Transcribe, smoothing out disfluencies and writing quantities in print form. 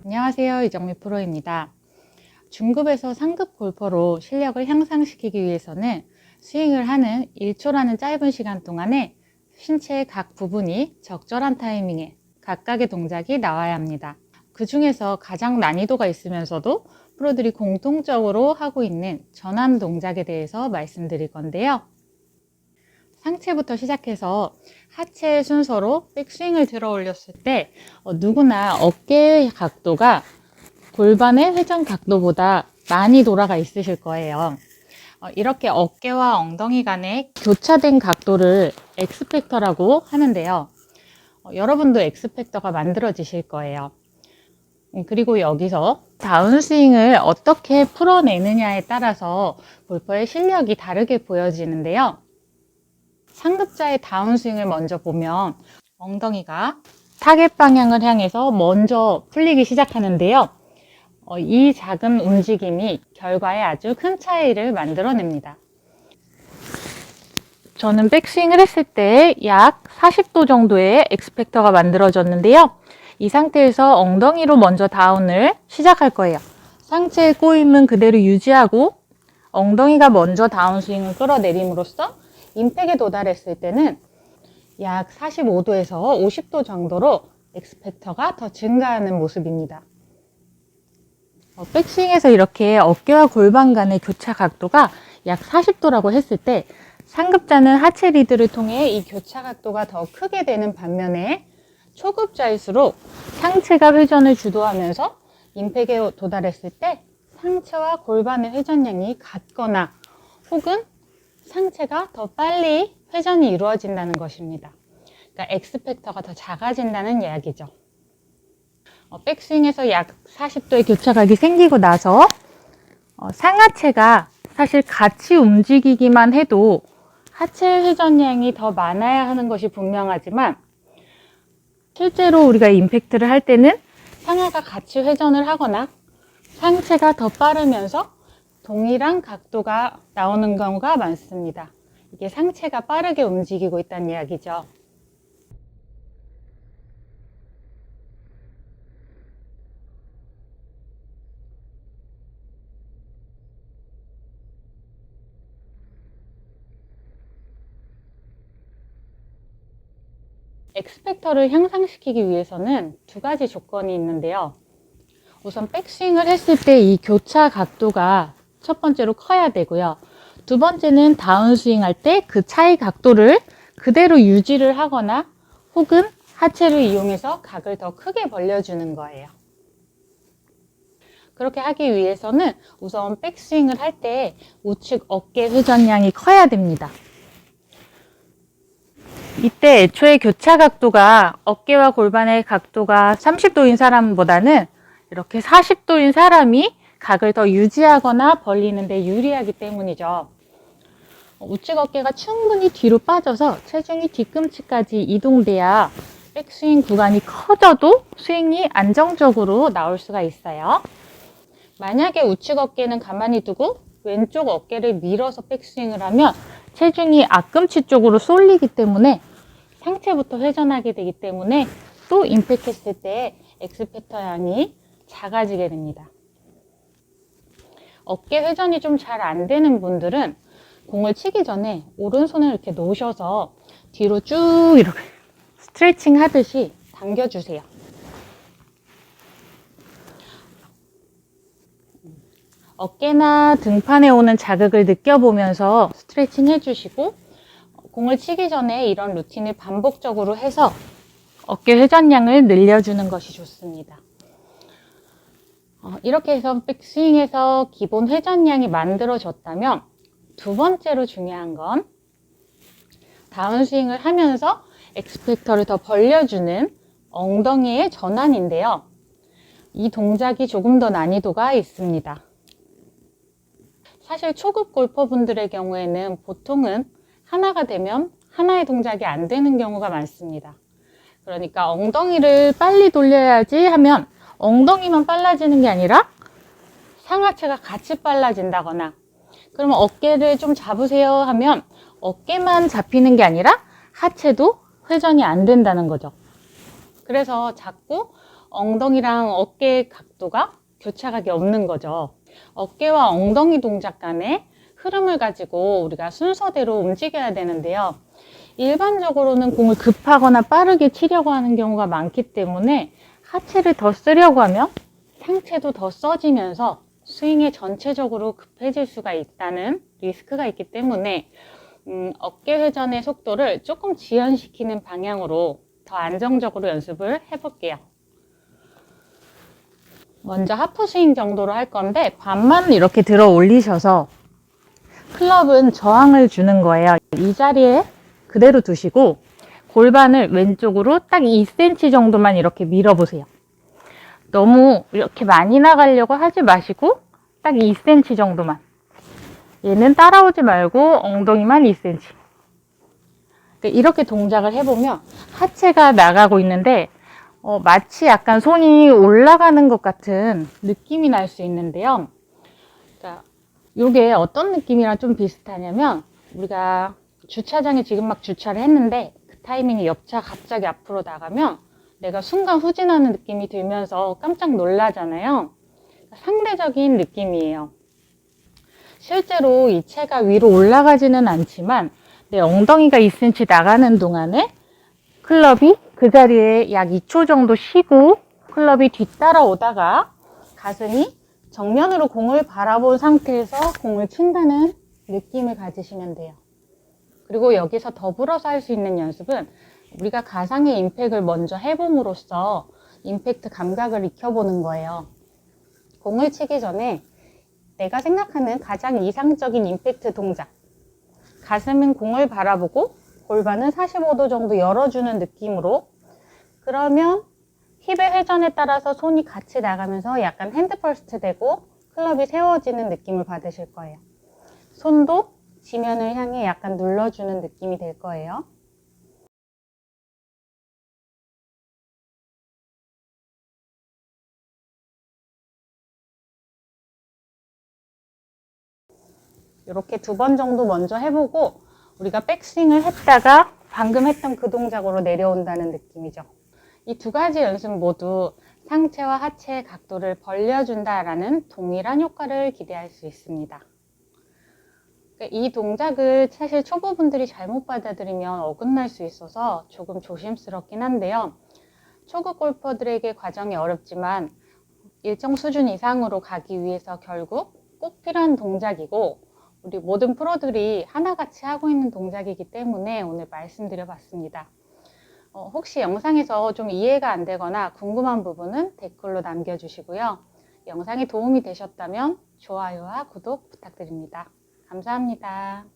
안녕하세요, 이정미 프로입니다. 중급에서 상급 골퍼로 실력을 향상시키기 위해서는 스윙을 하는 1초라는 짧은 시간 동안에 신체의 각 부분이 적절한 타이밍에 각각의 동작이 나와야 합니다. 그 중에서 가장 난이도가 있으면서도 프로들이 공통적으로 하고 있는 전환 동작에 대해서 말씀드릴 건데요. 상체부터 시작해서 하체 순서로 백스윙을 들어 올렸을 때 누구나 어깨의 각도가 골반의 회전 각도보다 많이 돌아가 있으실 거예요. 이렇게 어깨와 엉덩이 간의 교차된 각도를 엑스팩터라고 하는데요. 여러분도 엑스팩터가 만들어지실 거예요. 그리고 여기서 다운스윙을 어떻게 풀어내느냐에 따라서 골퍼의 실력이 다르게 보여지는데요. 상급자의 다운스윙을 먼저 보면 엉덩이가 타겟 방향을 향해서 먼저 풀리기 시작하는데요. 이 작은 움직임이 결과에 아주 큰 차이를 만들어냅니다. 저는 백스윙을 했을 때 약 40도 정도의 엑스팩터가 만들어졌는데요. 이 상태에서 엉덩이로 먼저 다운을 시작할 거예요. 상체의 꼬임은 그대로 유지하고 엉덩이가 먼저 다운스윙을 끌어내림으로써 임팩에 도달했을 때는 약 45도에서 50도 정도로 엑스팩터가 더 증가하는 모습입니다. 백스윙에서 이렇게 어깨와 골반 간의 교차 각도가 약 40도라고 했을 때 상급자는 하체 리드를 통해 이 교차 각도가 더 크게 되는 반면에 초급자일수록 상체가 회전을 주도하면서 임팩에 도달했을 때 상체와 골반의 회전량이 같거나 혹은 상체가 더 빨리 회전이 이루어진다는 것입니다. 그러니까 엑스팩터가 더 작아진다는 이야기죠. 백스윙에서 약 40도의 교차각이 생기고 나서 상하체가 사실 같이 움직이기만 해도 하체 회전량이 더 많아야 하는 것이 분명하지만 실제로 우리가 임팩트를 할 때는 상하가 같이 회전을 하거나 상체가 더 빠르면서 동일한 각도가 나오는 경우가 많습니다. 이게 상체가 빠르게 움직이고 있다는 이야기죠. 엑스팩터를 향상시키기 위해서는 두 가지 조건이 있는데요. 우선 백스윙을 했을 때 이 교차 각도가 첫 번째로 커야 되고요. 두 번째는 다운스윙 할 때 그 차이 각도를 그대로 유지를 하거나 혹은 하체를 이용해서 각을 더 크게 벌려주는 거예요. 그렇게 하기 위해서는 우선 백스윙을 할 때 우측 어깨 회전량이 커야 됩니다. 이때 애초에 교차 각도가 어깨와 골반의 각도가 30도인 사람보다는 이렇게 40도인 사람이 각을 더 유지하거나 벌리는 데 유리하기 때문이죠. 우측 어깨가 충분히 뒤로 빠져서 체중이 뒤꿈치까지 이동돼야 백스윙 구간이 커져도 스윙이 안정적으로 나올 수가 있어요. 만약에 우측 어깨는 가만히 두고 왼쪽 어깨를 밀어서 백스윙을 하면 체중이 앞꿈치 쪽으로 쏠리기 때문에 상체부터 회전하게 되기 때문에 또 임팩했을 때 엑스팩터 양이 작아지게 됩니다. 어깨 회전이 좀 잘 안 되는 분들은 공을 치기 전에 오른손을 이렇게 놓으셔서 뒤로 쭉 이렇게 스트레칭 하듯이 당겨주세요. 어깨나 등판에 오는 자극을 느껴보면서 스트레칭 해주시고 공을 치기 전에 이런 루틴을 반복적으로 해서 어깨 회전량을 늘려주는 것이 좋습니다. 이렇게 해서 백스윙에서 기본 회전량이 만들어졌다면 두 번째로 중요한 건 다운스윙을 하면서 엑스팩터를 더 벌려주는 엉덩이의 전환인데요. 이 동작이 조금 더 난이도가 있습니다. 사실 초급 골퍼분들의 경우에는 보통은 하나가 되면 하나의 동작이 안 되는 경우가 많습니다. 그러니까 엉덩이를 빨리 돌려야지 하면 엉덩이만 빨라지는 게 아니라 상하체가 같이 빨라진다거나 그러면 어깨를 좀 잡으세요 하면 어깨만 잡히는 게 아니라 하체도 회전이 안 된다는 거죠. 그래서 자꾸 엉덩이랑 어깨 각도가 교차각이 없는 거죠. 어깨와 엉덩이 동작 간의 흐름을 가지고 우리가 순서대로 움직여야 되는데요. 일반적으로는 공을 급하거나 빠르게 치려고 하는 경우가 많기 때문에 하체를 더 쓰려고 하면 상체도 더 써지면서 스윙이 전체적으로 급해질 수가 있다는 리스크가 있기 때문에 어깨 회전의 속도를 조금 지연시키는 방향으로 더 안정적으로 연습을 해볼게요. 먼저 하프 스윙 정도로 할 건데 반만 이렇게 들어 올리셔서 클럽은 저항을 주는 거예요. 이 자리에 그대로 두시고 골반을 왼쪽으로 딱 2cm 정도만 이렇게 밀어보세요. 너무 이렇게 많이 나가려고 하지 마시고 딱 2cm 정도만. 얘는 따라오지 말고 엉덩이만 2cm. 이렇게 동작을 해보면 하체가 나가고 있는데 마치 약간 손이 올라가는 것 같은 느낌이 날 수 있는데요. 이게 어떤 느낌이랑 좀 비슷하냐면 우리가 주차장에 지금 막 주차를 했는데 그 타이밍에 옆차 갑자기 앞으로 나가면 내가 순간 후진하는 느낌이 들면서 깜짝 놀라잖아요. 상대적인 느낌이에요. 실제로 이 채가 위로 올라가지는 않지만 내 엉덩이가 2cm 나가는 동안에 클럽이 그 자리에 약 2초 정도 쉬고 클럽이 뒤따라오다가 가슴이 정면으로 공을 바라본 상태에서 공을 친다는 느낌을 가지시면 돼요. 그리고 여기서 더불어서 할 수 있는 연습은 우리가 가상의 임팩을 먼저 해봄으로써 임팩트 감각을 익혀보는 거예요. 공을 치기 전에 내가 생각하는 가장 이상적인 임팩트 동작, 가슴은 공을 바라보고 골반은 45도 정도 열어주는 느낌으로, 그러면 힙의 회전에 따라서 손이 같이 나가면서 약간 핸드 퍼스트 되고 클럽이 세워지는 느낌을 받으실 거예요. 손도 지면을 향해 약간 눌러주는 느낌이 될 거예요. 이렇게 2번 정도 먼저 해보고 우리가 백스윙을 했다가 방금 했던 그 동작으로 내려온다는 느낌이죠. 이 2가지 연습 모두 상체와 하체의 각도를 벌려준다라는 동일한 효과를 기대할 수 있습니다. 이 동작을 사실 초보분들이 잘못 받아들이면 어긋날 수 있어서 조금 조심스럽긴 한데요. 초급 골퍼들에게 과정이 어렵지만 일정 수준 이상으로 가기 위해서 결국 꼭 필요한 동작이고 우리 모든 프로들이 하나같이 하고 있는 동작이기 때문에 오늘 말씀드려봤습니다. 혹시 영상에서 좀 이해가 안 되거나 궁금한 부분은 댓글로 남겨주시고요. 영상이 도움이 되셨다면 좋아요와 구독 부탁드립니다. 감사합니다.